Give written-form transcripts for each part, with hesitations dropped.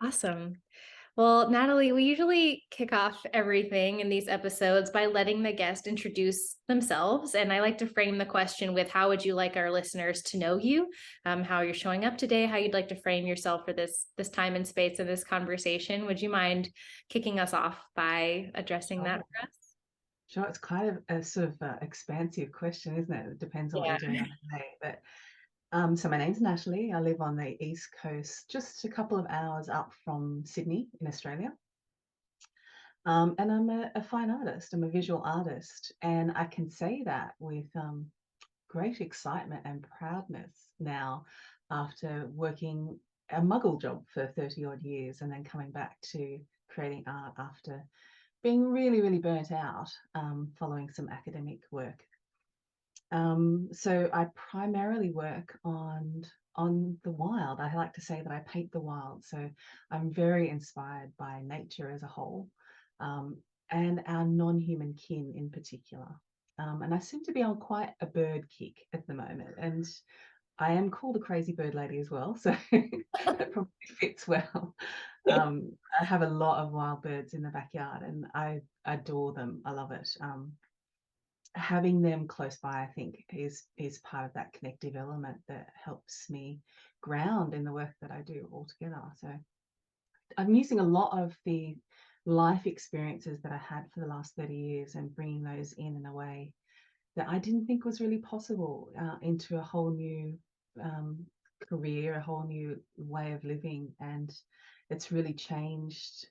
Awesome. Well, Natalie, we usually kick off everything in these episodes by letting the guest introduce themselves. And I like to frame the question with how would you like our listeners to know you, how you're showing up today, how you'd like to frame yourself for this time and space of this conversation. Would you mind kicking us off by addressing that Sure. for us? Sure. It's quite a sort of expansive question, isn't it? It depends on what Yeah. you're doing on the day. But so my name's Natalie. I live on the East Coast, just a couple of hours up from Sydney in Australia. And I'm a fine artist. I'm a visual artist, and I can say that with great excitement and proudness now, after working a muggle job for 30 odd years, and then coming back to creating art after being really, really burnt out following some academic work. So I primarily work on the wild. I like to say that I paint the wild. So I'm very inspired by nature as a whole, um, and our non-human kin in particular. And I seem to be on quite a bird kick at the moment. And I am called a crazy bird lady as well, so that probably fits well. I have a lot of wild birds in the backyard, and I adore them. I love it. Having them close by, I think, is part of that connective element that helps me ground in the work that I do altogether. So I'm using a lot of the life experiences that I had for the last 30 years and bringing those in a way that I didn't think was really possible, into a whole new um, career, a whole new way of living. And it's really changed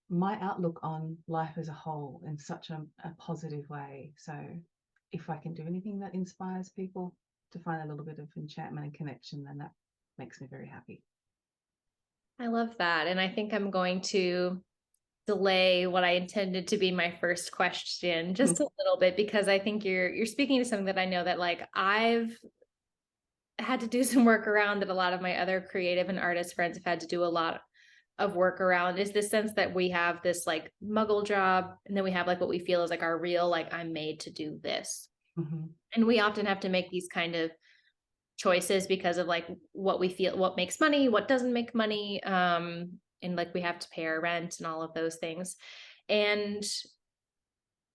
my outlook on life as a whole in such a positive way. So if I can do anything that inspires people to find a little bit of enchantment and connection, then that makes me very happy. I love that. And I think I'm going to delay what I intended to be my first question just a little bit because I think you're speaking to something that I know that like I've had to do some work around that a lot of my other creative and artist friends have had to do a lot of work around is this sense that we have this like muggle job and then we have like what we feel is like our real like I'm made to do this. Mm-hmm. And we often have to make these kind of choices because of like what we feel what makes money, what doesn't make money, and like we have to pay our rent and all of those things. And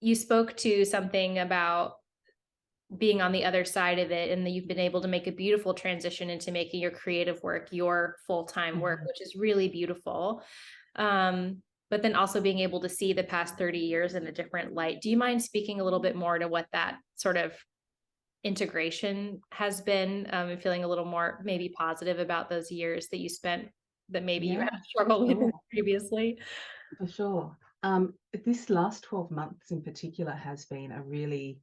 you spoke to something about being on the other side of it and that you've been able to make a beautiful transition into making your creative work your full-time work, Mm-hmm. which is really beautiful. But then also being able to see the past 30 years in a different light. Do you mind speaking a little bit more to what that sort of integration has been, and feeling a little more maybe positive about those years that you spent that maybe you Yeah, had struggled with sure, previously? for sure. This last 12 months in particular has been a really,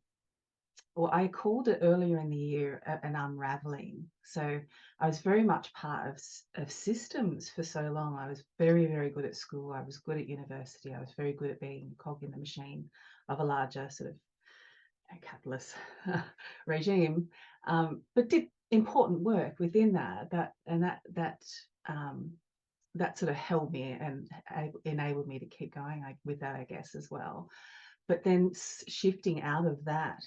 well, I called it earlier in the year an unraveling. So I was very much part of systems for so long. I was very, very good at school. I was good at university. I was very good at being a cog in the machine of a larger sort of capitalist regime, but did important work within that. Um, that sort of held me and enabled me to keep going with that, I guess, as well. But then shifting out of that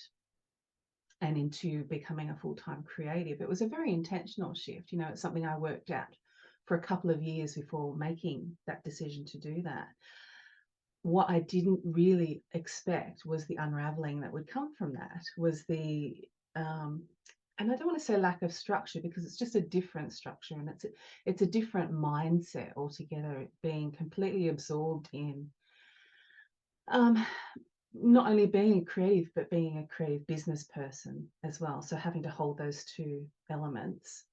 and into becoming a full-time creative, it was a very intentional shift. It's something I worked at for a couple of years before making that decision to do that. What I didn't really expect was the unraveling that would come from that, was the and I don't want to say lack of structure, because it's just a different structure, and it's a different mindset altogether, being completely absorbed in um, not only being a creative, but being a creative business person as well. So having to hold those two elements,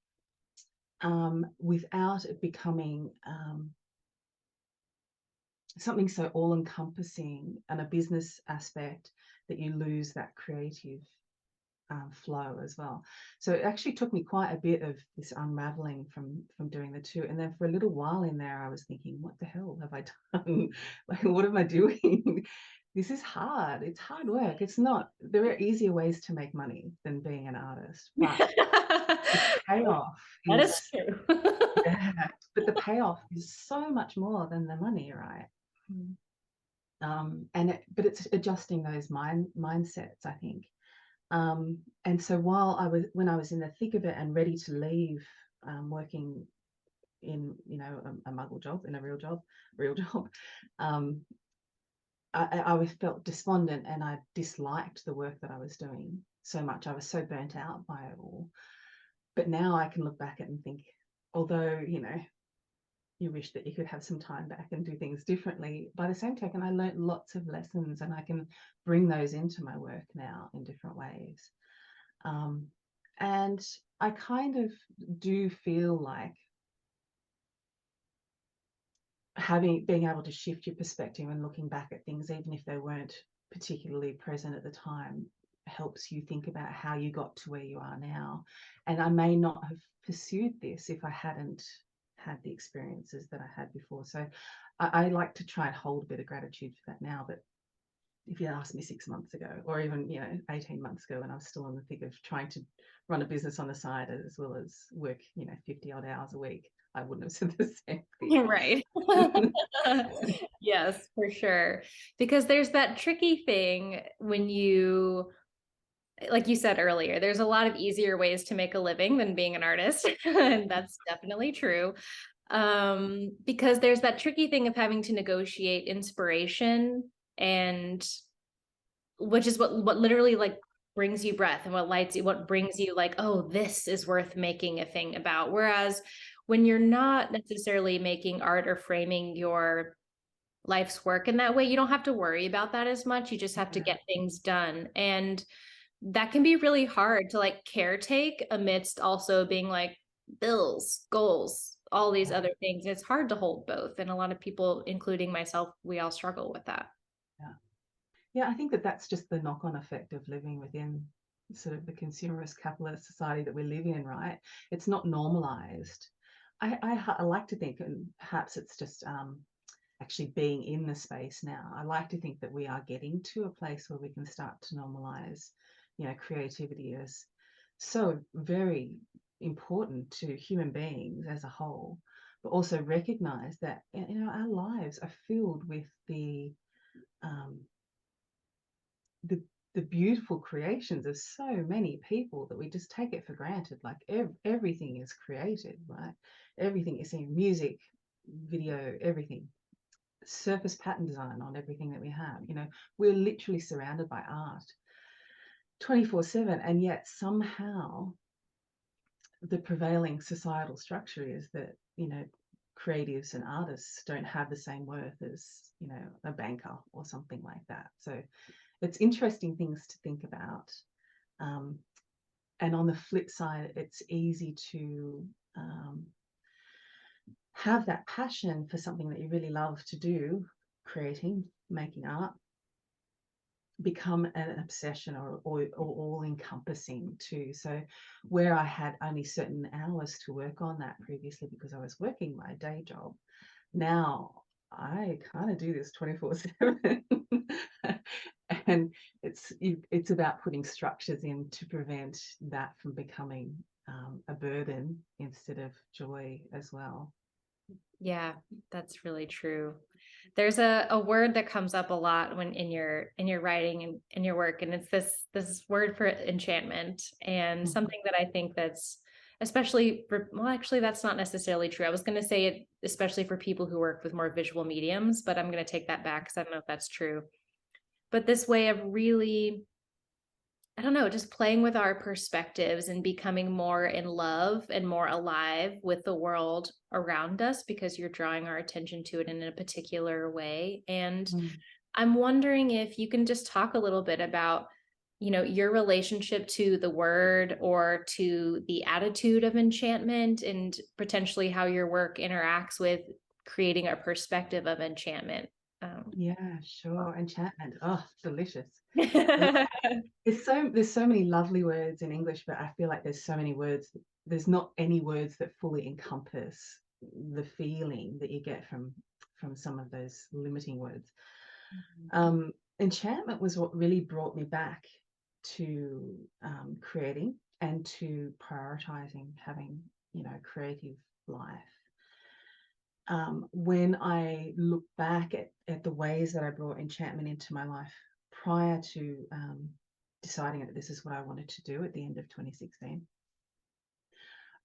without it becoming something so all encompassing and a business aspect that you lose that creative flow as well. So it actually took me quite a bit of this unraveling from doing the two. And then for a little while in there, I was thinking, what the hell have I done? Like, what am I doing? This is hard. It's hard work. It's not, there are easier ways to make money than being an artist, but the payoff That is, is true. yeah, but the payoff is so much more than the money, right? But it's adjusting those mindsets, I think. And so when I was in the thick of it and ready to leave, working in, you know, a muggle job, in a real job, um, I felt despondent, and I disliked the work that I was doing so much. I was so burnt out by it all. But now I can look back at it and think, although, you know, you wish that you could have some time back and do things differently, by the same token, I learned lots of lessons, and I can bring those into my work now in different ways. And I kind of do feel like being able to shift your perspective and looking back at things, even if they weren't particularly present at the time, helps you think about how you got to where you are now. And I may not have pursued this if I hadn't had the experiences that I had before. So I like to try and hold a bit of gratitude for that now. But if you asked me 6 months ago, or even, you know, 18 months ago, when I was still in the thick of trying to run a business on the side as well as work, you know, 50 odd hours a week, I wouldn't have said the same thing. Right. Yes, for sure. Because there's that tricky thing when you, like you said earlier, there's a lot of easier ways to make a living than being an artist. And that's definitely true. Because there's that tricky thing of having to negotiate inspiration, and which is what literally like brings you breath, and what lights you, what brings you like, oh, this is worth making a thing about. Whereas when you're not necessarily making art or framing your life's work in that way, you don't have to worry about that as much. You just have to Yeah. get things done. And that can be really hard to like caretake amidst also being like bills, goals, all these other things. It's hard to hold both. And a lot of people, including myself, we all struggle with that. Yeah. Yeah, I think that that's just the knock-on effect of living within sort of the consumerist capitalist society that we live in, right? It's not normalized. I like to think, and perhaps it's just actually being in the space now, I like to think that we are getting to a place where we can start to normalize, you know, creativity as so very important to human beings as a whole, but also recognize that, you know, our lives are filled with um, the the beautiful creations of so many people that we just take it for granted. Like everything is created, right? Everything is in music, video, everything. Surface pattern design on everything that we have. You know, we're literally surrounded by art 24/7, and yet somehow the prevailing societal structure is that, you know, creatives and artists don't have the same worth as, you know, a banker or something like that. So it's interesting things to think about. Um, and on the flip side, it's easy to have that passion for something that you really love to do, creating, making art, become an obsession or all encompassing too. So where I had only certain hours to work on that previously because I was working my day job, now I kind of do this 24/7. And it's about putting structures in to prevent that from becoming a burden instead of joy as well. Yeah, that's really true. There's a word that comes up a lot when in your writing and in your work, and it's this word for enchantment, and Mhm. something that I think that's especially for, well, actually that's not necessarily true. I was going to say it especially for people who work with more visual mediums, but I'm going to take that back because I don't know if that's true. But this way of really, I don't know, just playing with our perspectives and becoming more in love and more alive with the world around us because you're drawing our attention to it in a particular way. And Mm. I'm wondering if you can just talk a little bit about, you know, your relationship to the word or to the attitude of enchantment, and potentially how your work interacts with creating a perspective of enchantment. Yeah, sure. Enchantment. Oh, delicious. There's so many lovely words in English, but I feel like there's so many words. There's not any words that fully encompass the feeling that you get from some of those limiting words. Enchantment was what really brought me back to creating and to prioritizing having, you know, creative life. When I look back at the ways that I brought enchantment into my life prior to deciding that this is what I wanted to do at the end of 2016,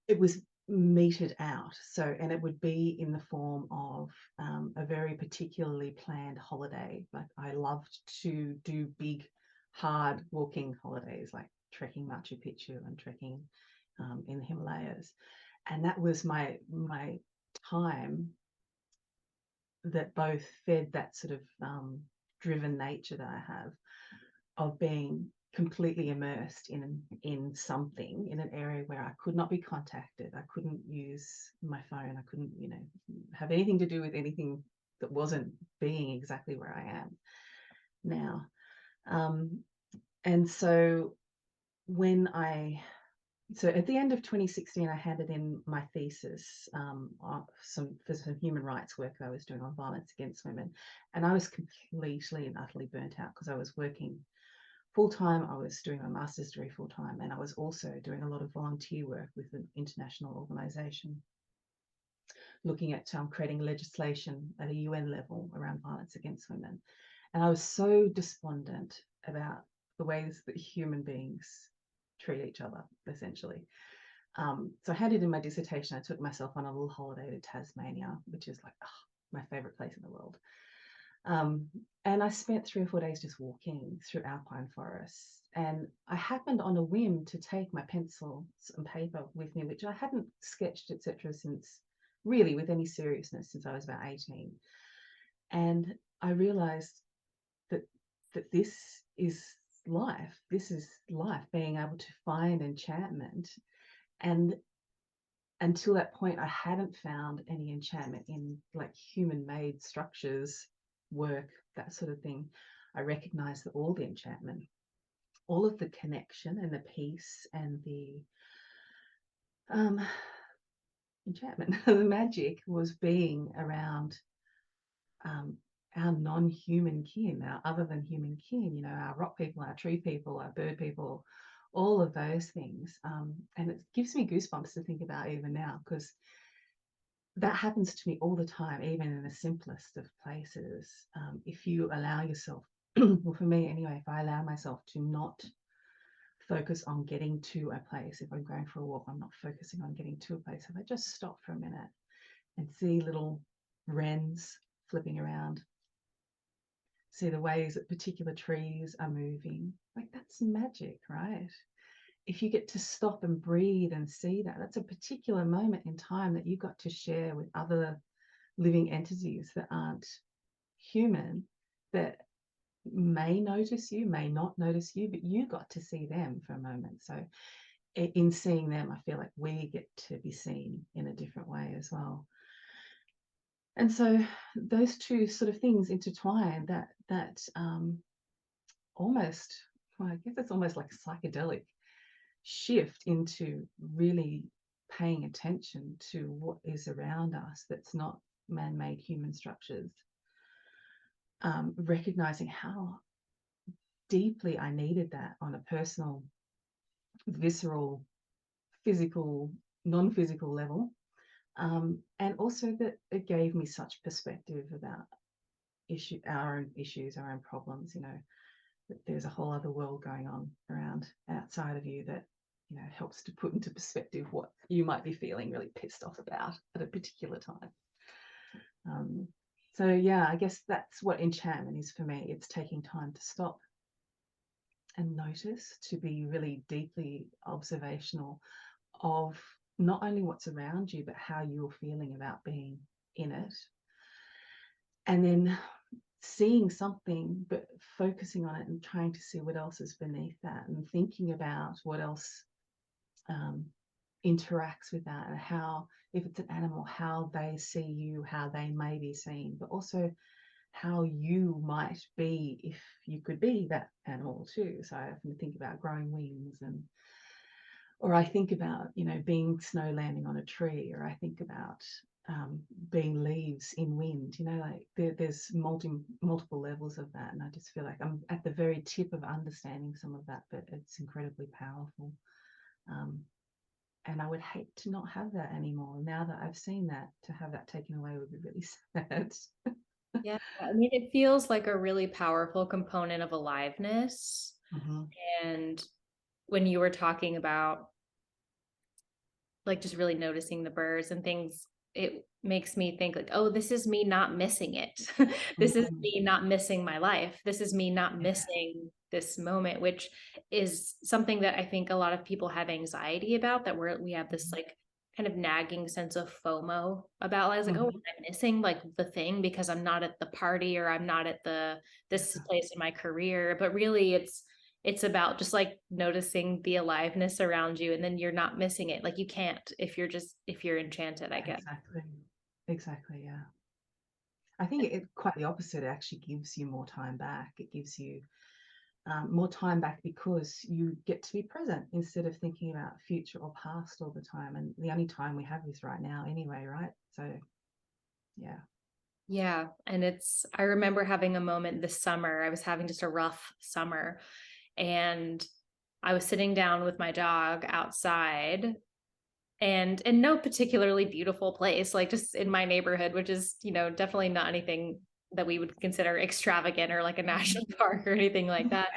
it was meted out. So, and it would be in the form of a very particularly planned holiday. Like I loved to do big, hard walking holidays, like trekking Machu Picchu and trekking in the Himalayas. And that was my time that both fed that sort of driven nature that I have of being completely immersed in something, in an area where I could not be contacted. I couldn't use my phone. I couldn't, have anything to do with anything that wasn't being exactly where I am now. And so when so at the end of 2016, I handed in my thesis for some human rights work that I was doing on violence against women. And I was completely and utterly burnt out because I was working full-time. I was doing my master's degree full-time, and I was also doing a lot of volunteer work with an international organization looking at creating legislation at a UN level around violence against women. And I was so despondent about the ways that human beings treat each other, essentially. So I handed in my dissertation. I took myself on a little holiday to Tasmania, which is like my favorite place in the world. And I spent 3 or 4 days just walking through alpine forests. And I happened on a whim to take my pencils and paper with me, which I hadn't sketched, etc., since really with any seriousness since I was about 18. And I realized that this is life. This is life, being able to find enchantment. And until that point, I hadn't found any enchantment in like human-made structures, work, that sort of thing. I recognized that all the enchantment, all of the connection and the peace and the enchantment, the magic was being around our non-human kin, our other than human kin, our rock people, our tree people, our bird people, all of those things. And it gives me goosebumps to think about even now, because that happens to me all the time, even in the simplest of places. If you allow yourself, well, for me anyway, if I allow myself to not focus on getting to a place, if I'm going for a walk, I'm not focusing on getting to a place. If I just stop for a minute and see little wrens flipping around, see the ways that particular trees are moving, like that's magic, right? If you get to stop and breathe and see that, that's a particular moment in time that you got to share with other living entities that aren't human, that may notice you, may not notice you, but you got to see them for a moment. So in seeing them, I feel like we get to be seen in a different way as well. And so those two sort of things intertwine, that almost, well, I guess it's almost like a psychedelic shift into really paying attention to what is around us that's not man-made human structures. Recognizing how deeply I needed that on a personal, visceral, physical, non-physical level. And also that it gave me such perspective about our own issues, our own problems, that there's a whole other world going on around outside of you that, helps to put into perspective what you might be feeling really pissed off about at a particular time. So yeah, I guess that's what enchantment is for me. It's taking time to stop and notice, to be really deeply observational of not only what's around you, but how you're feeling about being in it. And then seeing something, but focusing on it and trying to see what else is beneath that, and thinking about what else interacts with that, and how, if it's an animal, how they see you, how they may be seen, but also how you might be if you could be that animal too. So I often think about growing wings, or I think about, being snow landing on a tree, or I think about being leaves in wind, like there's multiple levels of that. And I just feel like I'm at the very tip of understanding some of that, but it's incredibly powerful. And I would hate to not have that anymore. Now that I've seen that, to have that taken away would be really sad. Yeah, I mean, it feels like a really powerful component of aliveness. Mm-hmm. And when you were talking about like just really noticing the birds and things, it makes me think like, oh, this is me not missing it. This is Mhm. me not missing my life. This is me not Yeah, missing this moment, which is something that I think a lot of people have anxiety about, that we have this mhm, like kind of nagging sense of FOMO about. I was like, oh, mhm, I'm missing like the thing because I'm not at the party, or I'm not at the this yeah, place in my career. But really it's about just like noticing the aliveness around you, and then you're not missing it. Like you can't if you're enchanted, I guess. exactly. Exactly, yeah. I think it quite the opposite. It actually gives you more time back. It gives you more time back because you get to be present instead of thinking about future or past all the time. And the only time we have is right now anyway, right? So, yeah. Yeah. And I remember having a moment this summer. I was having just a rough summer, and I was sitting down with my dog outside, and in no particularly beautiful place, like just in my neighborhood, which is, definitely not anything that we would consider extravagant or like a national park or anything like that.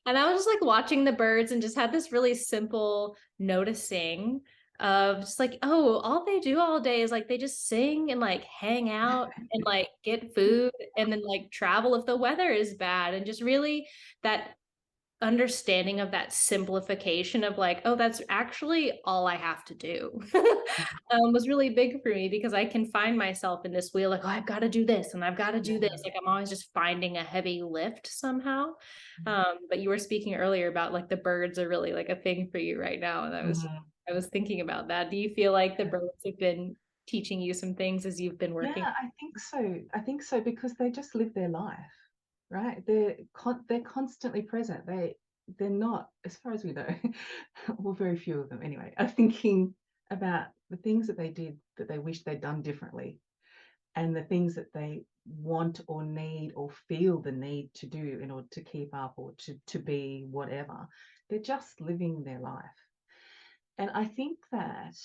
And I was just like watching the birds and just had this really simple noticing of just like, oh, all they do all day is like they just sing and like hang out and like get food and then like travel if the weather is bad, and just really that understanding of that simplification of like, oh, that's actually all I have to do, was really big for me, because I can find myself in this wheel, like, oh, I've got to do this and I've got to do this. Yeah. Like I'm always just finding a heavy lift somehow. But you were speaking earlier about like the birds are really like a thing for you right now. And Mhm. I was thinking about that. Do you feel like the birds have been teaching you some things as you've been working? Yeah, I think so. I think so because they just live their life, right? They're constantly present. They're not, as far as we know, well, very few of them anyway, are thinking about the things that they did that they wish they'd done differently, and the things that they want or need or feel the need to do in order to keep up or to be whatever. They're just living their life. And I think that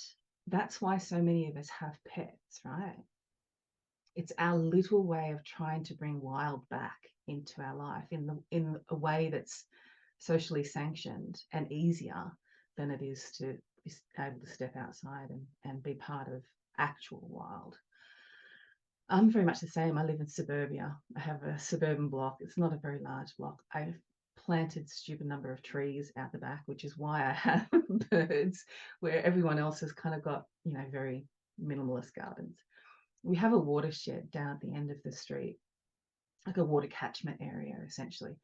that's why so many of us have pets, right? It's our little way of trying to bring wild back into our life in a way that's socially sanctioned and easier than it is to be able to step outside and be part of actual wild. I'm very much the same. I live in suburbia. I have a suburban block. It's not a very large block. I've planted stupid number of trees out the back, which is why I have birds, where everyone else has kind of got, very minimalist gardens. We have a watershed down at the end of the street, like a water catchment area, essentially.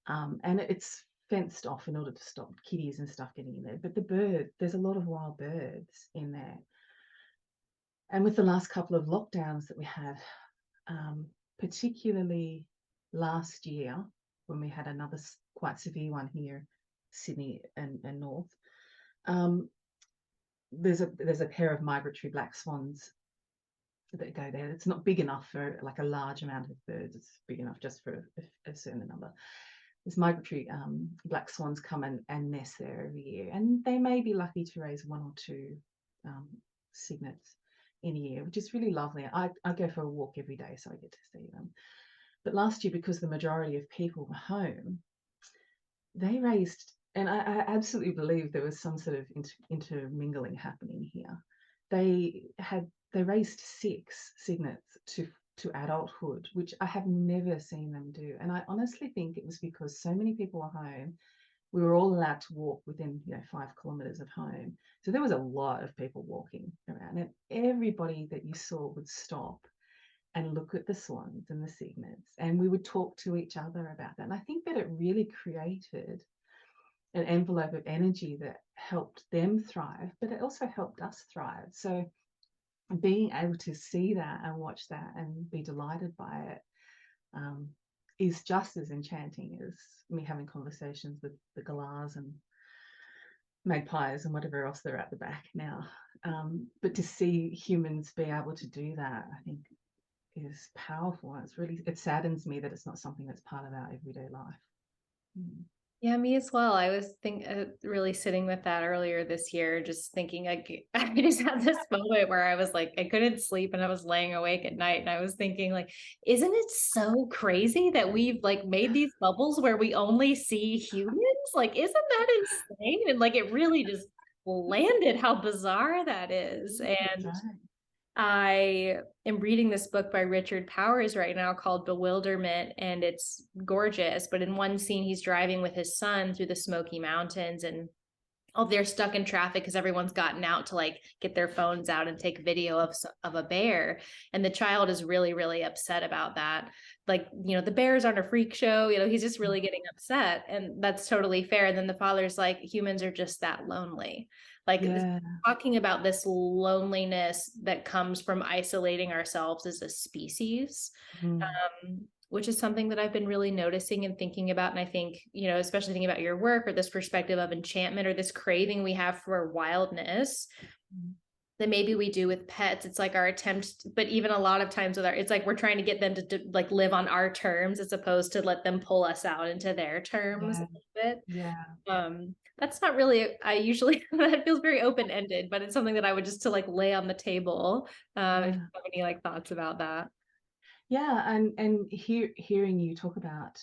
And it's fenced off in order to stop kitties and stuff getting in there. But there's a lot of wild birds in there. And with the last couple of lockdowns that we had, particularly last year when we had another quite severe one here, Sydney and North, um, there's a pair of migratory black swans that go there. It's not big enough for like a large amount of birds. It's big enough just for a certain number. There's migratory black swans come and nest there every year, and they may be lucky to raise one or two um, cygnets in a year, which is really lovely. I go for a walk every day, so I get to see them. But last year, because the majority of people were home, they raised, and I absolutely believe there was some sort of intermingling happening here. They raised 6 cygnets to adulthood, which I have never seen them do. And I honestly think it was because so many people were home. We were all allowed to walk within 5 kilometers of home. So there was a lot of people walking around, and everybody that you saw would stop and look at the swans and the cygnets, and we would talk to each other about that. And I think that it really created an envelope of energy that helped them thrive, but it also helped us thrive. So being able to see that and watch that and be delighted by it um, is just as enchanting as me having conversations with the galahs and magpies and whatever else they're at the back now. But to see humans be able to do that, I think is powerful. It saddens me that it's not something that's part of our everyday life. Mm. Yeah, me as well. I was really sitting with that earlier this year, just thinking like I just had this moment where I was like, I couldn't sleep and I was laying awake at night and I was thinking like, isn't it so crazy that we've like made these bubbles where we only see humans? Like, isn't that insane? And like it really just landed how bizarre that is. That's And right. I am reading this book by Richard Powers right now called Bewilderment, and it's gorgeous. But in one scene, he's driving with his son through the Smoky Mountains, and oh, they're stuck in traffic because everyone's gotten out to like get their phones out and take video of a bear, and the child is really upset about that. Like, the bears aren't a freak show. He's just really getting upset, and that's totally fair. And then the father's like, humans are just that lonely. Like, Yeah. talking about this loneliness that comes from isolating ourselves as a species, Mm. which is something that I've been really noticing and thinking about. And I think, especially thinking about your work or this perspective of enchantment or this craving we have for wildness that maybe we do with pets. It's like our attempt, but even a lot of times it's like we're trying to get them to like live on our terms as opposed to let them pull us out into their terms a Yeah. little bit. Yeah. That's not really, I usually, that feels very open-ended, but it's something that I would just to like lay on the table. If you Yeah. have any like thoughts about that. Yeah. And hearing you talk about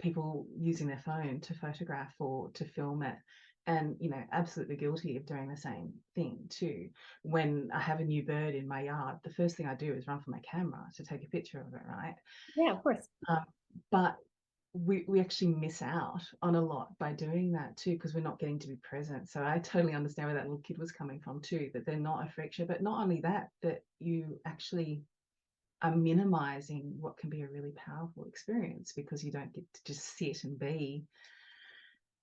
people using their phone to photograph or to film it, and absolutely guilty of doing the same thing too. When I have a new bird in my yard, the first thing I do is run for my camera to take a picture of it, right? Yeah, of course. But we actually miss out on a lot by doing that too, because we're not getting to be present. So I totally understand where that little kid was coming from too, that they're not a freak show. But not only that, that you actually are minimizing what can be a really powerful experience, because you don't get to just sit and be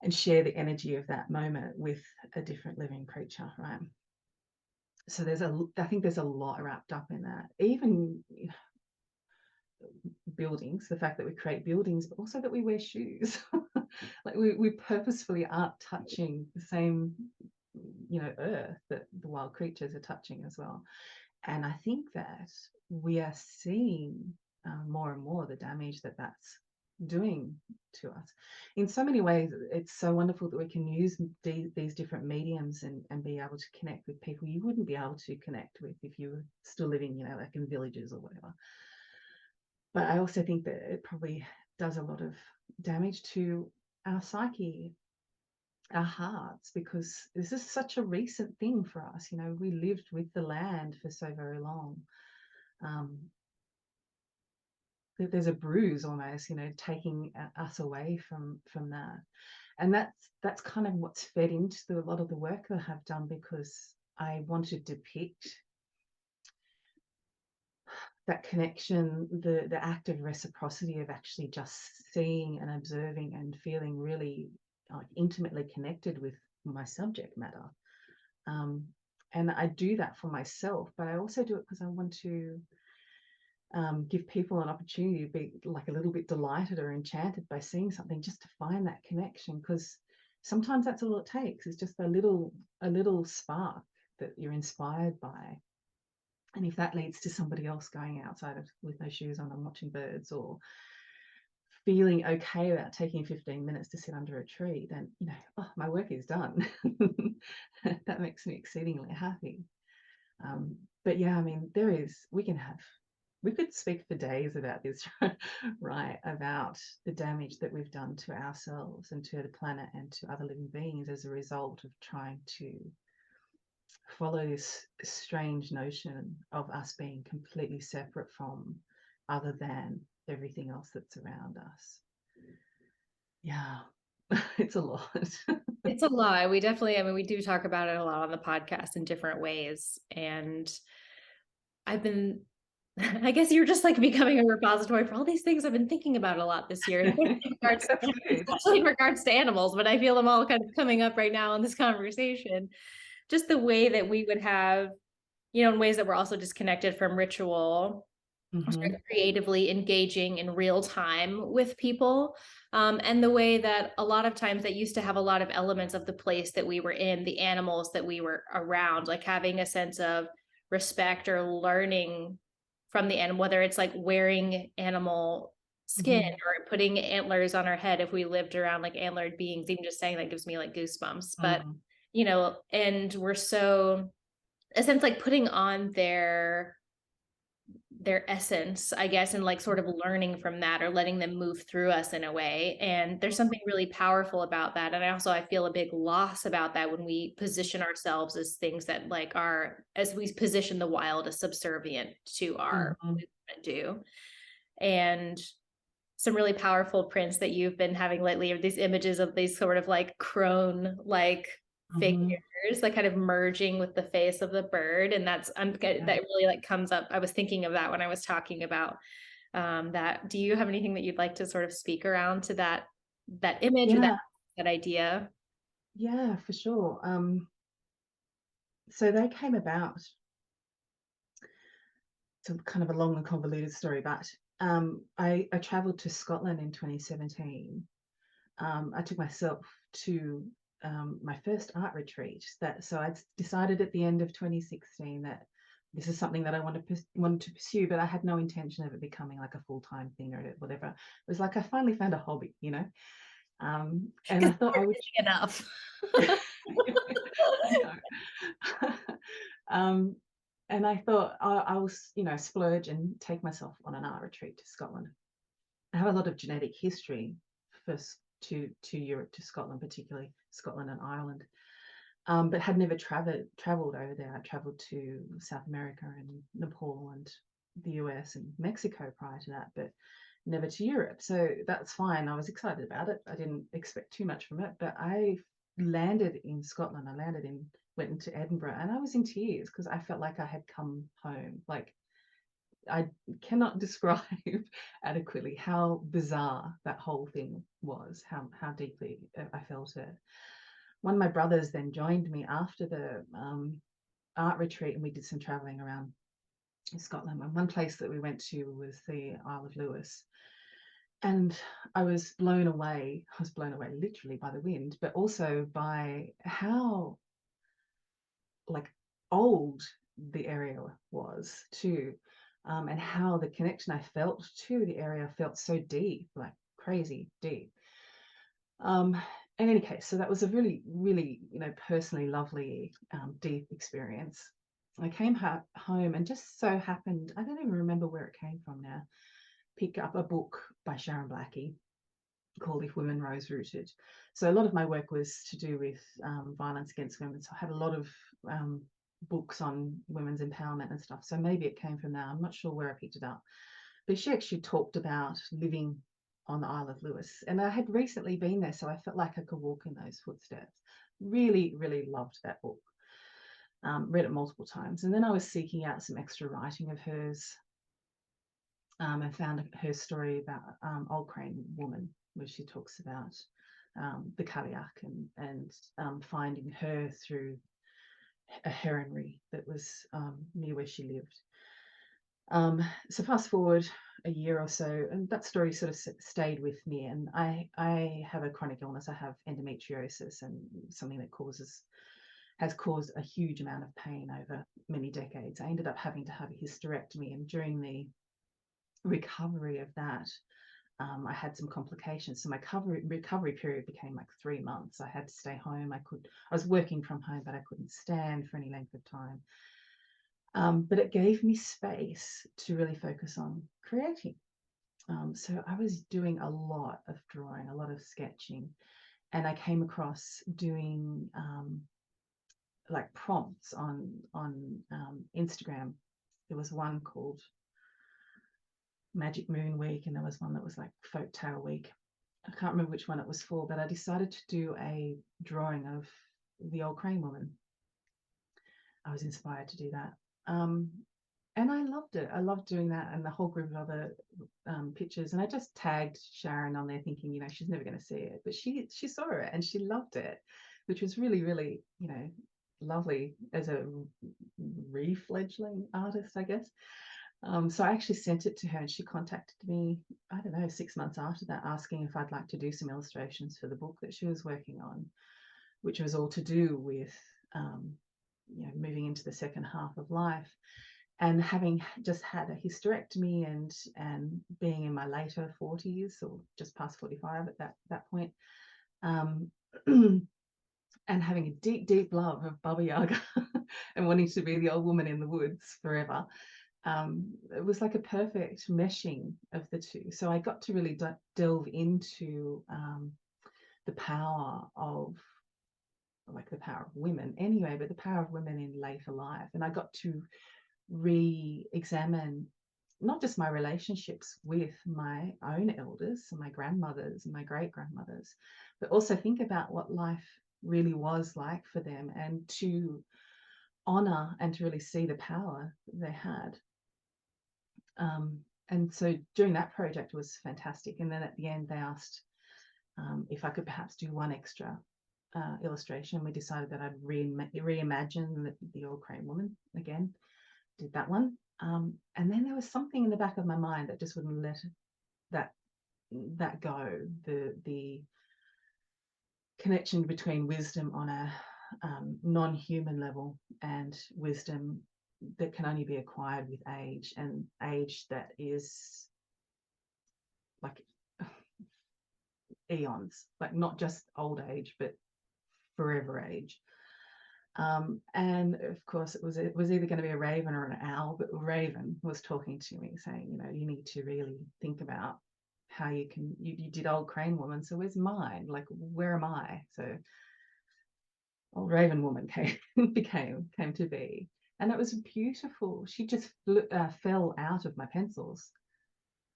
and share the energy of that moment with a different living creature, right? So I think there's a lot wrapped up in that. Even buildings, the fact that we create buildings, but also that we wear shoes. Like we purposefully aren't touching the same, earth that the wild creatures are touching as well. And I think that we are seeing more and more the damage that that's doing to us. In so many ways, it's so wonderful that we can use these different mediums and be able to connect with people you wouldn't be able to connect with if you were still living, like in villages or whatever. But I also think that it probably does a lot of damage to our psyche, our hearts, because this is such a recent thing for us. We lived with the land for so very long. There's a bruise almost, taking us away from that. And that's kind of what's fed into a lot of the work that I have done, because I want to depict that connection, the act of reciprocity of actually just seeing and observing and feeling really intimately connected with my subject matter. And I do that for myself, but I also do it because I want to give people an opportunity to be like a little bit delighted or enchanted by seeing something, just to find that connection, because sometimes that's all it takes. It's just a little spark that you're inspired by. And if that leads to somebody else going outside with no shoes on and watching birds, or feeling okay about taking 15 minutes to sit under a tree, then, my work is done. That makes me exceedingly happy. But yeah, I mean, we could speak for days about this, right? About the damage that we've done to ourselves and to the planet and to other living beings as a result of trying to follow this strange notion of us being completely separate from, other than everything else that's around us. Yeah, it's a lot. It's a lot. We definitely, I mean, we do talk about it a lot on the podcast in different ways. And I've been, I guess you're just like becoming a repository for all these things I've been thinking about a lot this year, That's good. especially in regards to animals, but I feel them all kind of coming up right now in this conversation. Just the way that we would have, in ways that we're also disconnected from ritual, Mm-hmm. creatively engaging in real time with people. And the way that a lot of times that used to have a lot of elements of the place that we were in, the animals that we were around, like having a sense of respect or learning from the animal, whether it's like wearing animal skin Mm-hmm. or putting antlers on our head if we lived around like antlered beings. Even just saying that gives me like goosebumps. But, Mm. and we're so, a sense like putting on their their essence, I guess, and like sort of learning from that or letting them move through us in a way. And there's something really powerful about that. And I feel a big loss about that when we position ourselves as things that like are, as we position the wild as subservient to our Mhm. do. And some really powerful prints that you've been having lately, or these images of these sort of like crone like Mhm. figures, like kind of merging with the face of the bird. And that Yeah. really like comes up. I was thinking of that when I was talking about that. Do you have anything that you'd like to sort of speak around to that image or Yeah, that idea? yeah, for sure. So they came about. It's a kind of a long and convoluted story, but I traveled to Scotland in 2017. I took myself to my first art retreat. So I decided at the end of 2016 that this is something that I wanted to pursue, but I had no intention of it becoming like a full-time thing or whatever. It was like I finally found a hobby, you know. And Because I thought I would. you're enough. I know. um, and I thought I will, splurge and take myself on an art retreat to Scotland. I have a lot of genetic history first to Europe, to Scotland, particularly Scotland and Ireland, but had never traveled over there. I traveled to South America and Nepal and the US and Mexico prior to that, but never to Europe. So that's fine. I was excited about it. I didn't expect too much from it, but I landed in Scotland. Went into Edinburgh, and I was in tears because I felt like I had come home. Like, I cannot describe adequately how bizarre that whole thing was, how deeply I felt it. One of my brothers then joined me after the art retreat, and we did some traveling around Scotland. And one place that we went to was the Isle of Lewis. And I was blown away. I was blown away literally by the wind, but also by how like old the area was too, and how the connection I felt to the area felt so deep, like crazy deep. Um, in any case, so that was a really, really, personally lovely, deep experience. I came home and just so happened, I don't even remember where it came from now, pick up a book by Sharon Blackie called If Women Rose Rooted. So a lot of my work was to do with violence against women. So I had a lot of um, books on women's empowerment and stuff. So maybe it came from there. I'm not sure where I picked it up. But she actually talked about living on the Isle of Lewis. And I had recently been there, so I felt like I could walk in those footsteps. Really, really loved that book. Read it multiple times. And then I was seeking out some extra writing of hers, and found her story about Old Crane Woman, where she talks about the Kaliak and finding her through a heronry that was near where she lived. So fast forward a year or so, and that story sort of stayed with me. And I have a chronic illness. I have endometriosis, and something that has caused a huge amount of pain over many decades. I ended up having to have a hysterectomy, and during the recovery of that, I had some complications. So my recovery period became like 3 months. I had to stay home. I was working from home, but I couldn't stand for any length of time. But it gave me space to really focus on creating. So I was doing a lot of drawing, a lot of sketching, and I came across doing like prompts on Instagram. There was one called Magic Moon Week, and there was one that was like Folktale Week. I can't remember which one it was for, but I decided to do a drawing of the Old Crane Woman. I was inspired to do that. And I loved it. I loved doing that, and the whole group of other pictures. And I just tagged Sharon on there, thinking, she's never going to see it, but she saw it and she loved it, which was really, really, lovely as a refledgling artist, I guess. So I actually sent it to her, and she contacted me, I don't know, 6 months after that, asking if I'd like to do some illustrations for the book that she was working on, which was all to do with, moving into the second half of life. And having just had a hysterectomy and being in my later 40s, or just past 45 at that point, um, and having a deep, deep love of Baba Yaga and wanting to be the old woman in the woods forever. It was like a perfect meshing of the two. So I got to really delve into the power of, like, the power of women anyway, but the power of women in later life. And I got to re-examine not just my relationships with my own elders, so my grandmothers and my great grandmothers, but also think about what life really was like for them, and to honor and to really see the power they had. And so during that project was fantastic. And then at the end, they asked if I could perhaps do one extra illustration. We decided that I'd reimagine the old crane woman again. Did that one. And then there was something in the back of my mind that just wouldn't let that go. The connection between wisdom on a non-human level and wisdom that can only be acquired with age, and age that is like eons, like not just old age, but forever age. And of course, it was either going to be a raven or an owl, but Raven was talking to me saying, you know, you need to really think about how you can, you did old crane woman, so where's mine? Like, where am I? So old raven woman came to be, and it was beautiful. She just fell out of my pencils.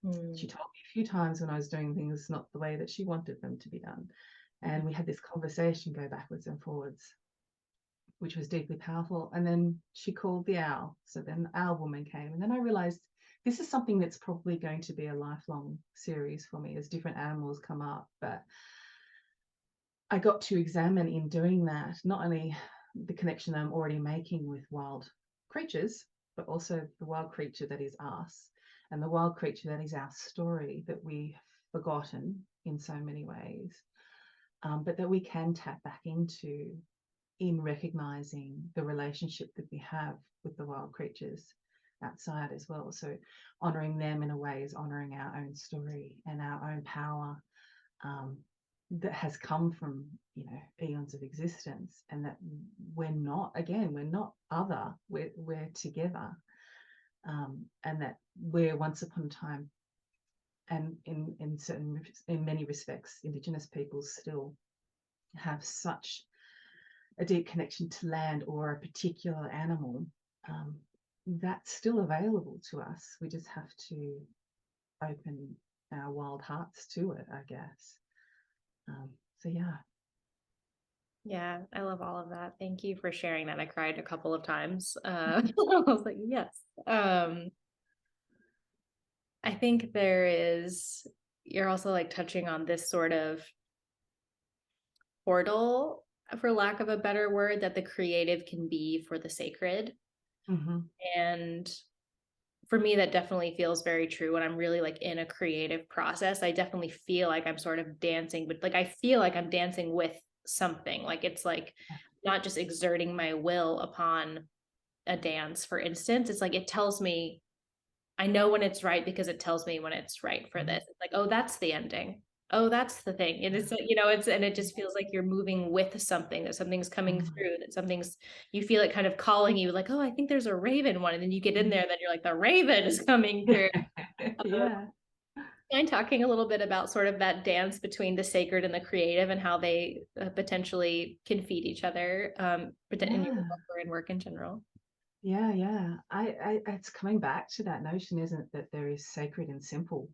She told me a few times when I was doing things not the way that she wanted them to be done, and we had this conversation go backwards and forwards, which was deeply powerful. And then she called the owl, so then the owl woman came, and then I realized this is something that's probably going to be a lifelong series for me as different animals come up. But I got to examine in doing that not only the connection I'm already making with wild creatures, but also the wild creature that is us, and the wild creature that is our story that we've forgotten in so many ways, but that we can tap back into in recognizing the relationship that we have with the wild creatures outside as well. So honoring them in a way is honoring our own story and our own power, that has come from, you know, eons of existence, and that we're not other, we're together, and that we're once upon a time, and in many respects, Indigenous peoples still have such a deep connection to land or a particular animal, that's still available to us. We just have to open our wild hearts to it, I guess. So yeah. Yeah, I love all of that. Thank you for sharing that. I cried a couple of times. I was like, yes. I think you're also like touching on this sort of portal, for lack of a better word, that the creative can be for the sacred. Mm-hmm. And for me, that definitely feels very true when I'm really like in a creative process. I definitely feel like I'm sort of dancing, but like I feel like I'm dancing with something. Like it's like not just exerting my will upon a dance, for instance. It's like it tells me, I know when it's right because it tells me when it's right for this. It's like, oh, that's the ending. Oh, that's the thing. And it's, you know, and it just feels like you're moving with something, that something's coming through, that something's, you feel it kind of calling you, like, oh, I think there's a raven one. And then you get in there, then you're like, the raven is coming through. Yeah. Mind talking a little bit about sort of that dance between the sacred and the creative, and how they potentially can feed each other, in your Yeah. book or in work in general. Yeah. It's coming back to that notion, isn't it, that there is sacred and simple,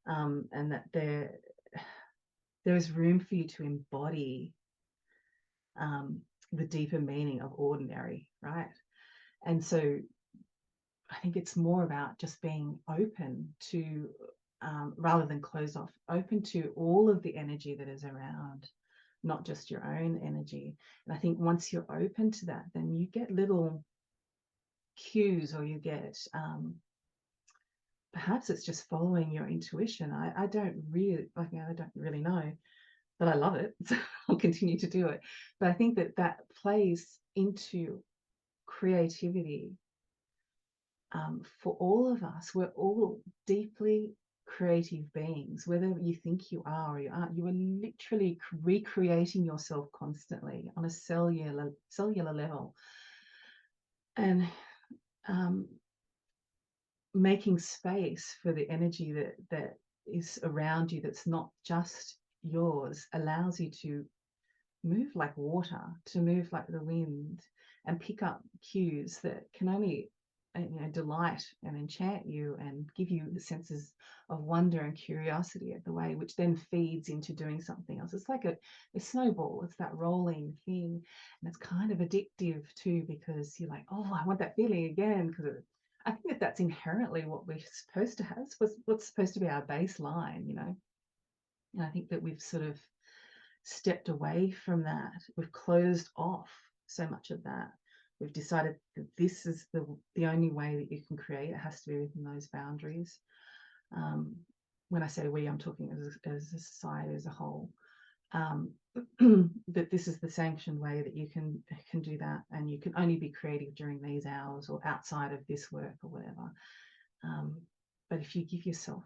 and that there is room for you to embody the deeper meaning of ordinary, right? And so I think it's more about just being open to, rather than closed off, open to all of the energy that is around, not just your own energy. And I think once you're open to that, then you get little cues, or you get, perhaps it's just following your intuition. I don't really, like, I don't really know, but I love it. So I'll continue to do it. But I think that plays into creativity, for all of us. We're all deeply creative beings, whether you think you are or you aren't. You are literally recreating yourself constantly on a cellular level. And making space for the energy that is around you, that's not just yours, allows you to move like water, to move like the wind, and pick up cues that can only delight and enchant you and give you the senses of wonder and curiosity at the way, which then feeds into doing something else. It's like a snowball. It's that rolling thing, and it's kind of addictive too, because you're like, oh, I want that feeling again, because I think that that's inherently what we're supposed to have. What's supposed to be our baseline, and I think that we've sort of stepped away from that. We've closed off so much of that. We've decided that this is the only way that you can create. It has to be within those boundaries. When I say we, I'm talking as a society as a whole. That this is the sanctioned way that you can do that, and you can only be creative during these hours or outside of this work or whatever. But if you give yourself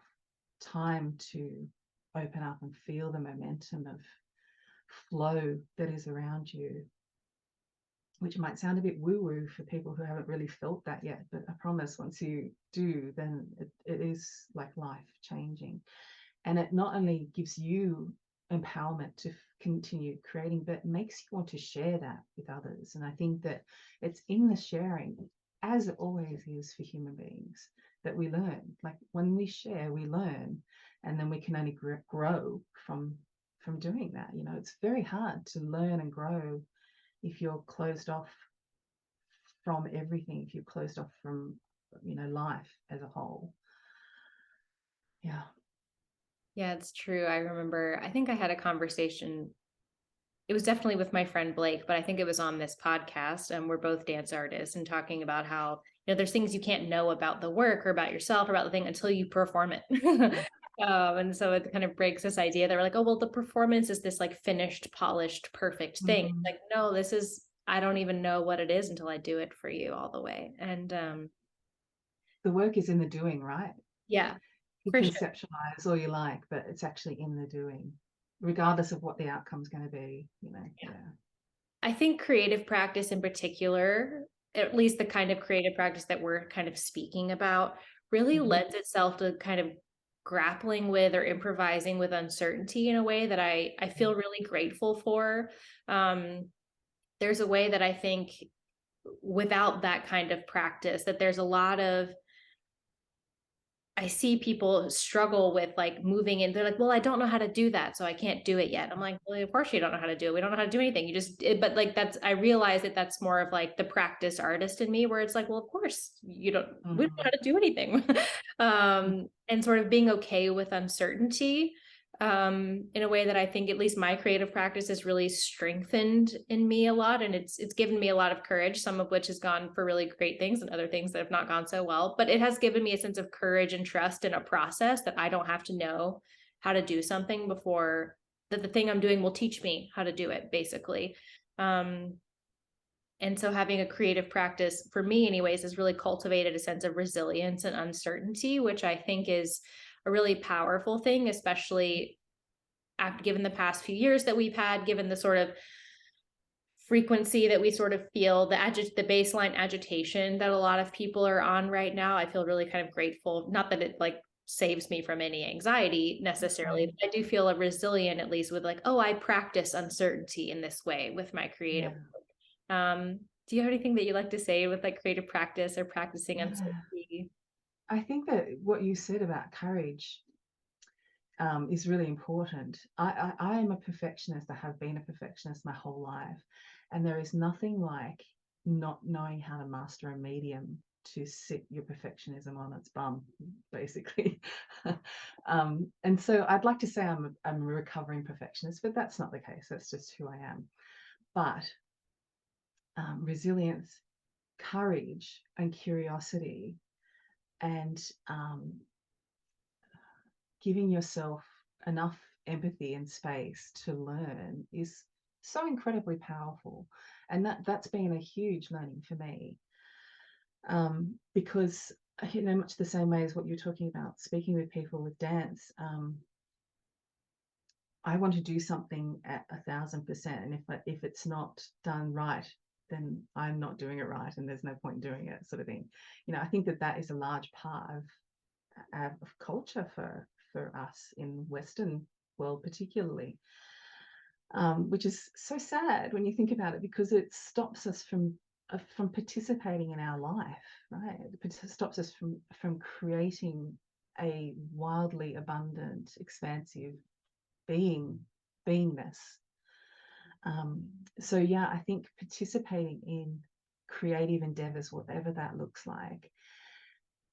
time to open up and feel the momentum of flow that is around you, which might sound a bit woo-woo for people who haven't really felt that yet, but I promise once you do, then it is like life changing. And it not only gives you empowerment to continue creating, but makes you want to share that with others. And I think that it's in the sharing, as it always is for human beings, that we learn. Like when we share, we learn, and then we can only grow from doing that. It's very hard to learn and grow if you're closed off from everything, if you're closed off from life as a whole. Yeah. Yeah, it's true. I remember, I think I had a conversation. It was definitely with my friend Blake, but I think it was on this podcast. And we're both dance artists and talking about how, there's things you can't know about the work or about yourself or about the thing until you perform it. Yeah. And so it kind of breaks this idea that we're like, oh, well, the performance is this like finished, polished, perfect thing. Mm. Like, no, this is, I don't even know what it is until I do it for you all the way. And The work is in the doing, right? yeah, You for sure. conceptualize all you like, but it's actually in the doing, regardless of what the outcome's going to be. Yeah. Yeah. I think creative practice in particular, at least the kind of creative practice that we're kind of speaking about, really Mm-hmm. lends itself to kind of grappling with or improvising with uncertainty in a way that I feel really grateful for. There's a way that I think without that kind of practice, that there's a lot of, I see people struggle with like moving in. They're like, well, I don't know how to do that, so I can't do it yet. I'm like, well, of course you don't know how to do it. We don't know how to do anything. You just, but like I realize that that's more of like the practice artist in me, where it's like, well, of course we don't know how to do anything. And sort of being okay with uncertainty, in a way that I think at least my creative practice has really strengthened in me a lot. And it's given me a lot of courage, some of which has gone for really great things and other things that have not gone so well. But it has given me a sense of courage and trust in a process that I don't have to know how to do something before that the thing I'm doing will teach me how to do it, basically. And so having a creative practice, for me anyways, has really cultivated a sense of resilience and uncertainty, which I think is a really powerful thing, especially after, given the past few years that we've had, given the sort of frequency that we sort of feel, the baseline agitation that a lot of people are on right now. I feel really kind of grateful, not that it like saves me from any anxiety necessarily, but I do feel a resilient, at least with like, oh, I practice uncertainty in this way with my creative. Yeah. Do you have anything that you like to say with like creative practice or practicing Yeah. uncertainty? I think that what you said about courage is really important. I am a perfectionist. I have been a perfectionist my whole life. And there is nothing like not knowing how to master a medium to sit your perfectionism on its bum, basically. And so I'd like to say I'm a recovering perfectionist, but that's not the case. That's just who I am. But resilience, courage, and curiosity, and giving yourself enough empathy and space to learn is so incredibly powerful. And that's been a huge learning for me, because much the same way as what you're talking about, speaking with people with dance, I want to do something at 1,000%, and if it's not done right then I'm not doing it right and there's no point in doing it, sort of thing. I think that is a large part of culture for us in Western world particularly, which is so sad when you think about it, because it stops us from participating in our life, right? It stops us from creating a wildly abundant, expansive beingness. So yeah, I think participating in creative endeavors, whatever that looks like,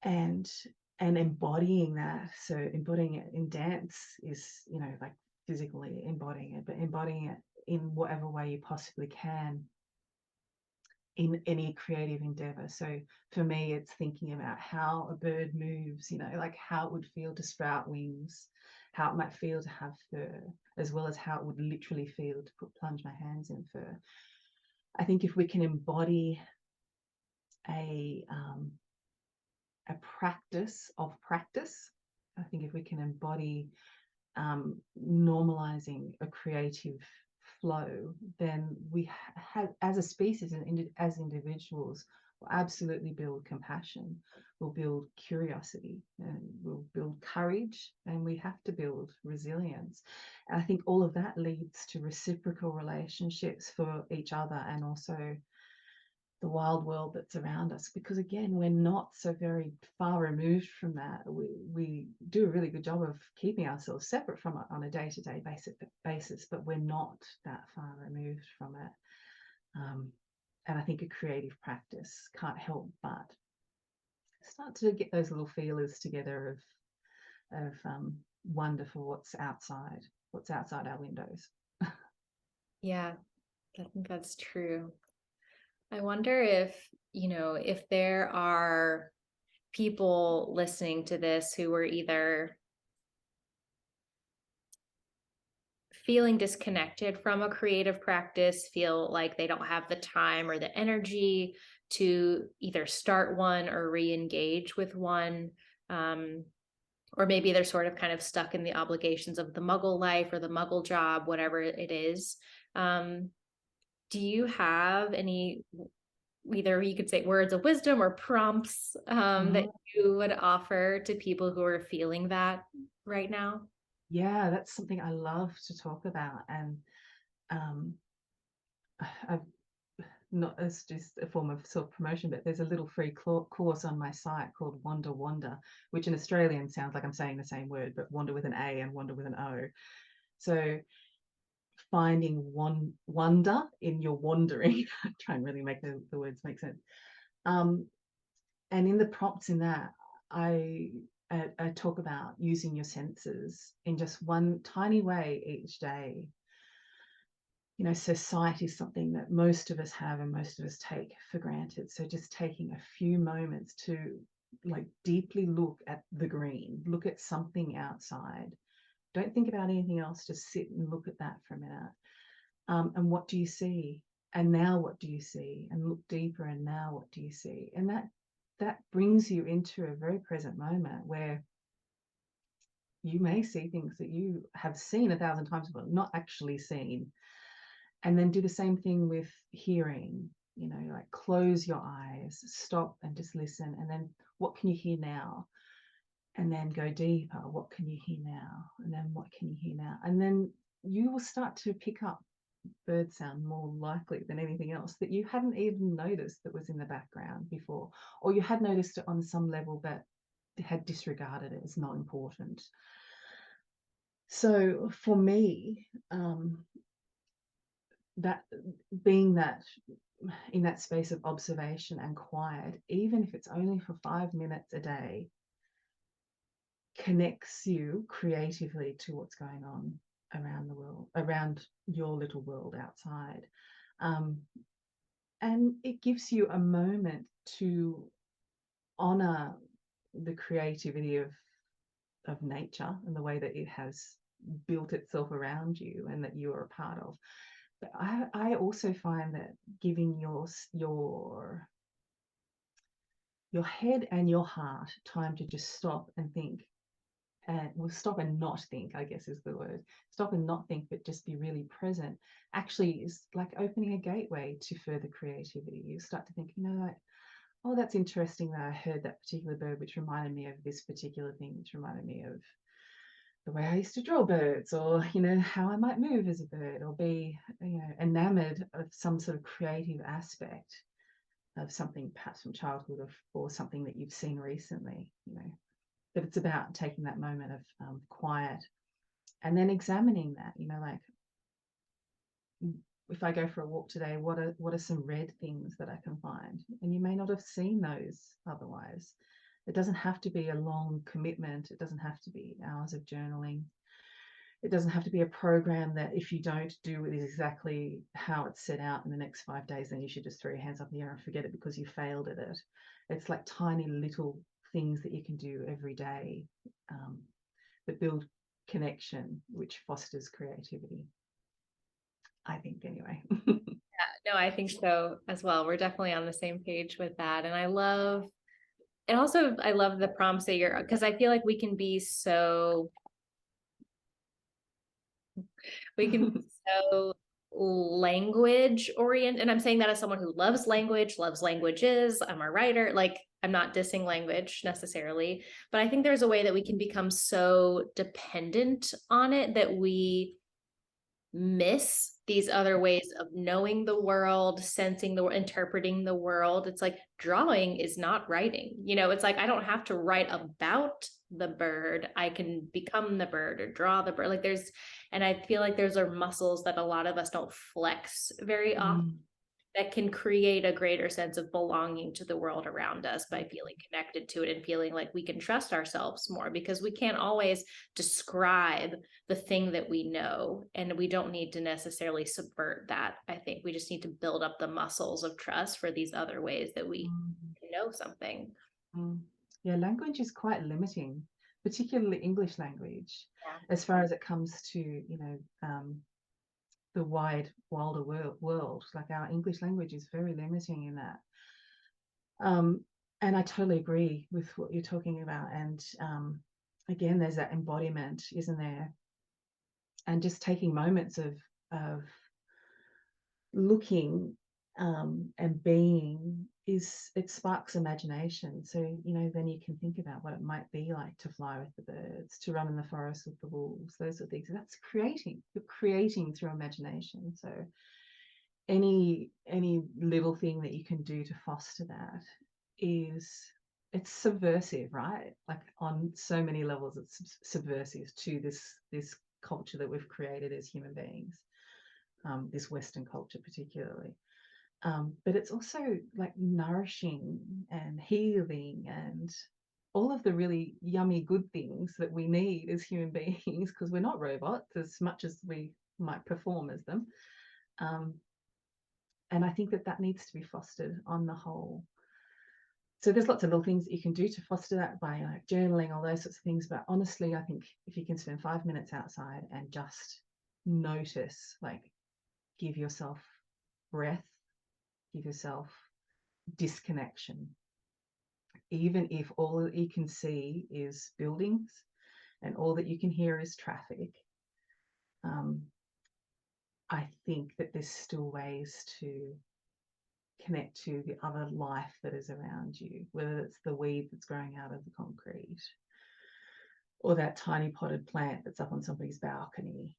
and embodying that. So embodying it in dance is, like physically embodying it, but embodying it in whatever way you possibly can in any creative endeavor. So for me, it's thinking about how a bird moves, like how it would feel to sprout wings, how it might feel to have fur, as well as how it would literally feel to plunge my hands in fur. I think if we can embody a practice of practice, I think if we can embody normalizing a creative flow, then we have, as a species and as individuals, will absolutely build compassion, we'll build curiosity, and we'll build courage, and we have to build resilience. And I think all of that leads to reciprocal relationships for each other and also the wild world that's around us, because again, we're not so very far removed from that. We do a really good job of keeping ourselves separate from it on a day-to-day basis, but we're not that far removed from it. And I think a creative practice can't help but start to get those little feelers together of wonder for what's outside our windows. Yeah, I think that's true. I wonder if, if there are people listening to this who are either feeling disconnected from a creative practice, feel like they don't have the time or the energy to either start one or re-engage with one. Or maybe they're sort of kind of stuck in the obligations of the muggle life or the muggle job, whatever it is. Do you have any, either you could say words of wisdom or prompts that you would offer to people who are feeling that right now? Yeah, that's something I love to talk about. And I've not as just a form of self-promotion, but there's a little free course on my site called Wander, which in Australian sounds like I'm saying the same word, but wander with an A and wonder with an O. So finding wonder in your wandering, try and really make the words make sense. And in the prompts in that, I talk about using your senses in just one tiny way each day. So sight is something that most of us have and most of us take for granted. So just taking a few moments to like deeply look at the green, look at something outside. Don't think about anything else. Just sit and look at that for a minute. And what do you see? And now what do you see? And look deeper, and now what do you see? And that brings you into a very present moment where you may see things that you have seen 1,000 times but not actually seen. And then do the same thing with hearing, like close your eyes, stop and just listen. And then what can you hear now? And then go deeper. What can you hear now? And then what can you hear now? And then you will start to pick up bird sound more likely than anything else that you hadn't even noticed that was in the background before, or you had noticed it on some level but had disregarded it as not important. So for me, that being that in that space of observation and quiet, even if it's only for 5 minutes a day, connects you creatively to what's going on around the world, around your little world outside. And it gives you a moment to honor the creativity of nature and the way that it has built itself around you and that you are a part of. But I also find that giving your head and your heart time to just stop and think, and well, stop and not think, I guess is the word. Stop and not think, but just be really present, actually is like opening a gateway to further creativity. You start to think, like, oh, that's interesting that I heard that particular bird, which reminded me of this particular thing, which reminded me of the way I used to draw birds, or how I might move as a bird, or be enamored of some sort of creative aspect of something, perhaps from childhood, or something that you've seen recently. But it's about taking that moment of quiet and then examining that. Like, if I go for a walk today, what are some red things that I can find? And you may not have seen those otherwise. It doesn't have to be a long commitment. It doesn't have to be hours of journaling. It doesn't have to be a program that if you don't do it exactly how it's set out in the next 5 days, then you should just throw your hands up in the air and forget it because you failed at it. It's like tiny little things that you can do every day that build connection, which fosters creativity, I think, anyway. No, I think so as well. We're definitely on the same page with that. And I love, and also I love the prompts that you're, because I feel like we can be so language oriented. And I'm saying that as someone who loves language, loves languages. I'm a writer. Like, I'm not dissing language necessarily, but I think there's a way that we can become so dependent on it that we miss these other ways of knowing the world, sensing the interpreting the world. It's like drawing is not writing. It's like I don't have to write about the bird. I can become the bird or draw the bird. Like and I feel like there's muscles that a lot of us don't flex very often Mm. that can create a greater sense of belonging to the world around us by feeling connected to it and feeling like we can trust ourselves more, because we can't always describe the thing that we know, and we don't need to necessarily subvert that. I think we just need to build up the muscles of trust for these other ways that we Mm. know something. Mm. Yeah, language is quite limiting, particularly English language, Yeah. as far as it comes to, the wilder world. Like, our English language is very limiting in that. And I totally agree with what you're talking about. And again, there's that embodiment, isn't there? And just taking moments of looking and being, it sparks imagination. So then you can think about what it might be like to fly with the birds, to run in the forest with the wolves, those sort of things. That's creating. You're creating through imagination. So any little thing that you can do to foster that it's subversive, right? Like, on so many levels it's subversive to this culture that we've created as human beings, this Western culture particularly. But it's also like nourishing and healing and all of the really yummy good things that we need as human beings, because we're not robots as much as we might perform as them. And I think that needs to be fostered on the whole. So there's lots of little things that you can do to foster that, by like journaling, all those sorts of things. But honestly, I think if you can spend 5 minutes outside and just notice, like, give yourself breath, give yourself disconnection, even if all that you can see is buildings and all that you can hear is traffic. I think that there's still ways to connect to the other life that is around you, whether it's the weed that's growing out of the concrete or that tiny potted plant that's up on somebody's balcony.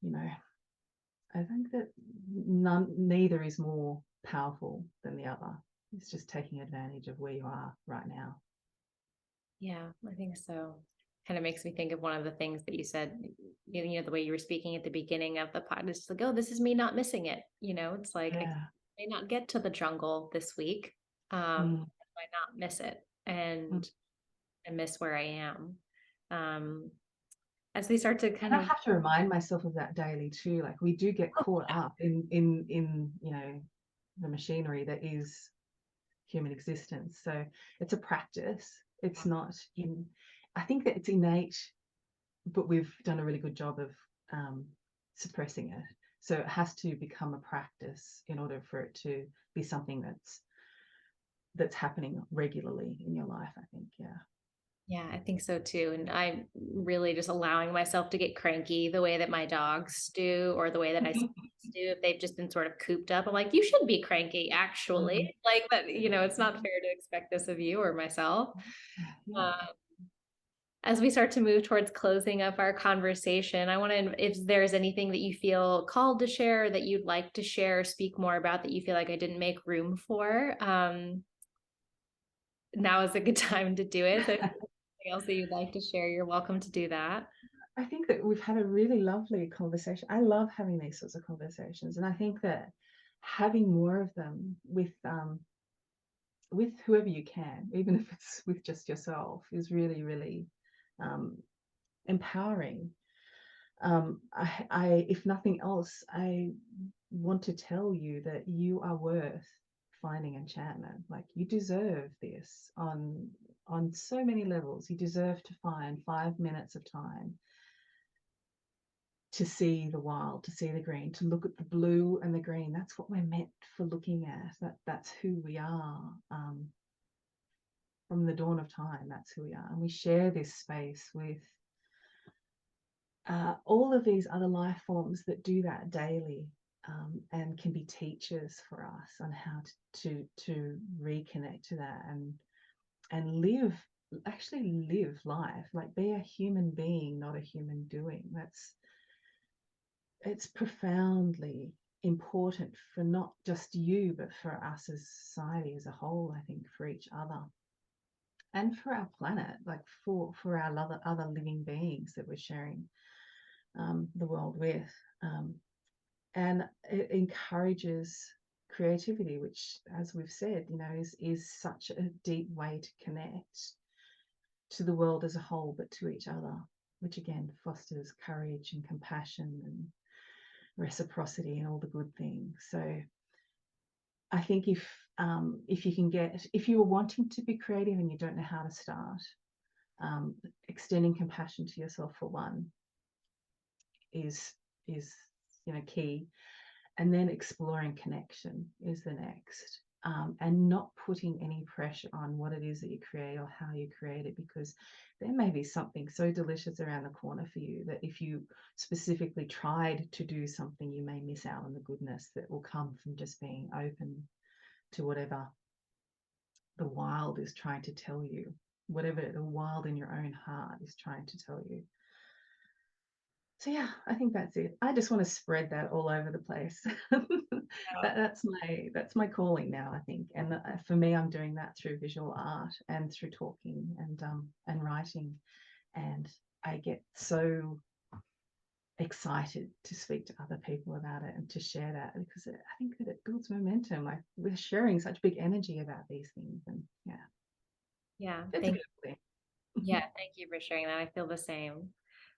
I think that neither is more powerful than the other. It's just taking advantage of where you are right now. Yeah, I think so. Kind of makes me think of one of the things that you said, the way you were speaking at the beginning of the pod. It's like, oh, this is me not missing it. It's like I Yeah. may not get to the jungle this week. Mm. I might not miss it Mm. and miss where I am. Um, as we start to kind And I of, have to remind myself of that daily too. Like, we do get caught up in the machinery that is human existence. So it's a practice. It's not in. I think that it's innate, but we've done a really good job of suppressing it. So it has to become a practice in order for it to be something that's happening regularly in your life, I think. Yeah. Yeah, I think so too. And I'm really just allowing myself to get cranky the way that my dogs do, or the way that I see kids do if they've just been sort of cooped up. I'm like, you should be cranky, actually. Mm. Like, but it's not fair to expect this of you or myself. Yeah. Uh, as we start to move towards closing up our conversation, I want to, if there's anything that you feel called to share, that you'd like to share, or speak more about, that you feel like I didn't make room for, now is a good time to do it. So if there's anything else that you'd like to share, you're welcome to do that. I think that we've had a really lovely conversation. I love having these sorts of conversations, and I think that having more of them with whoever you can, even if it's with just yourself, is really, really um, empowering. If nothing else, I want to tell you that you are worth finding enchantment. Like, you deserve this on so many levels. You deserve to find 5 minutes of time to see the wild, to see the green, to look at the blue and the green. That's what we're meant for looking at. That's who we are. From the dawn of time, that's who we are. And we share this space with all of these other life forms that do that daily, and can be teachers for us on how to reconnect to that and live, actually live life, like be a human being, not a human doing. It's profoundly important for not just you, but for us as society as a whole. I think for each other and for our planet, like for our other living beings that we're sharing the world with. And it encourages creativity, which, as we've said, is such a deep way to connect to the world as a whole, but to each other, which again fosters courage and compassion and reciprocity and all the good things. So I think if you can if you are wanting to be creative and you don't know how to start, extending compassion to yourself for one is key, and then exploring connection is the next. And not putting any pressure on what it is that you create or how you create it, because there may be something so delicious around the corner for you that if you specifically tried to do something, you may miss out on the goodness that will come from just being open to whatever the wild is trying to tell you, whatever the wild in your own heart is trying to tell you. So yeah, I think that's it. I just want to spread that all over the place. That's my calling now, I think. And for me, I'm doing that through visual art and through talking and writing. And I get so excited to speak to other people about it and to share that, because I think that it builds momentum. Like, we're sharing such big energy about these things, and yeah, Yeah, it's a thank beautiful thing. yeah, thank you for sharing that. I feel the same.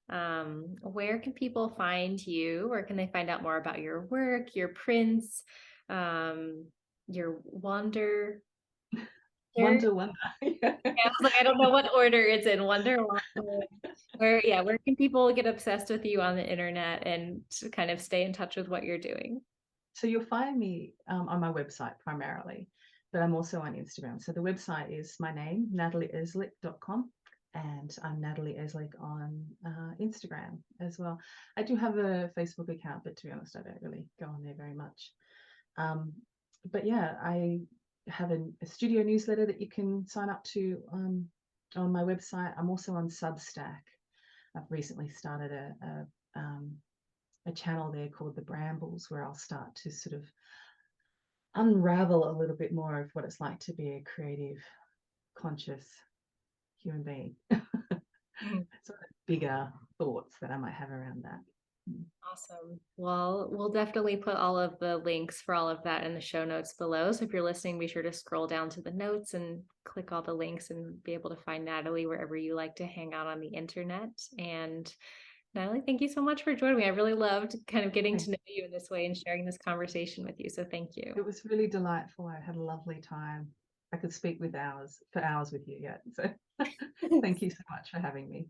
Where can people find you? Where can they find out more about your work, your prints, um, your wonder? Yeah, Wonder, wonder. I was like, I don't know what order it's in. Wonder, wonder. Where can people get obsessed with you on the internet and to kind of stay in touch with what you're doing? So you'll find me on my website primarily, but I'm also on Instagram. So the website is my name, natalieeslick.com, and I'm Natalie Eslick on Instagram as well. I do have a Facebook account, but to be honest, I don't really go on there very much. But yeah, I have a studio newsletter that you can sign up to on my website. I'm also on Substack. I've recently started a channel there called The Brambles, where I'll start to sort of unravel a little bit more of what it's like to be a creative, conscious human being. Sort of bigger thoughts that I might have around that. Awesome. Well, we'll definitely put all of the links for all of that in the show notes below. So if you're listening, be sure to scroll down to the notes and click all the links and be able to find Natalie wherever you like to hang out on the internet. And Natalie, thank you so much for joining me. I really loved kind of getting to know you in this way and sharing this conversation with you. So thank you. It was really delightful. I had a lovely time. I could speak for hours with you yet. So thank you so much for having me.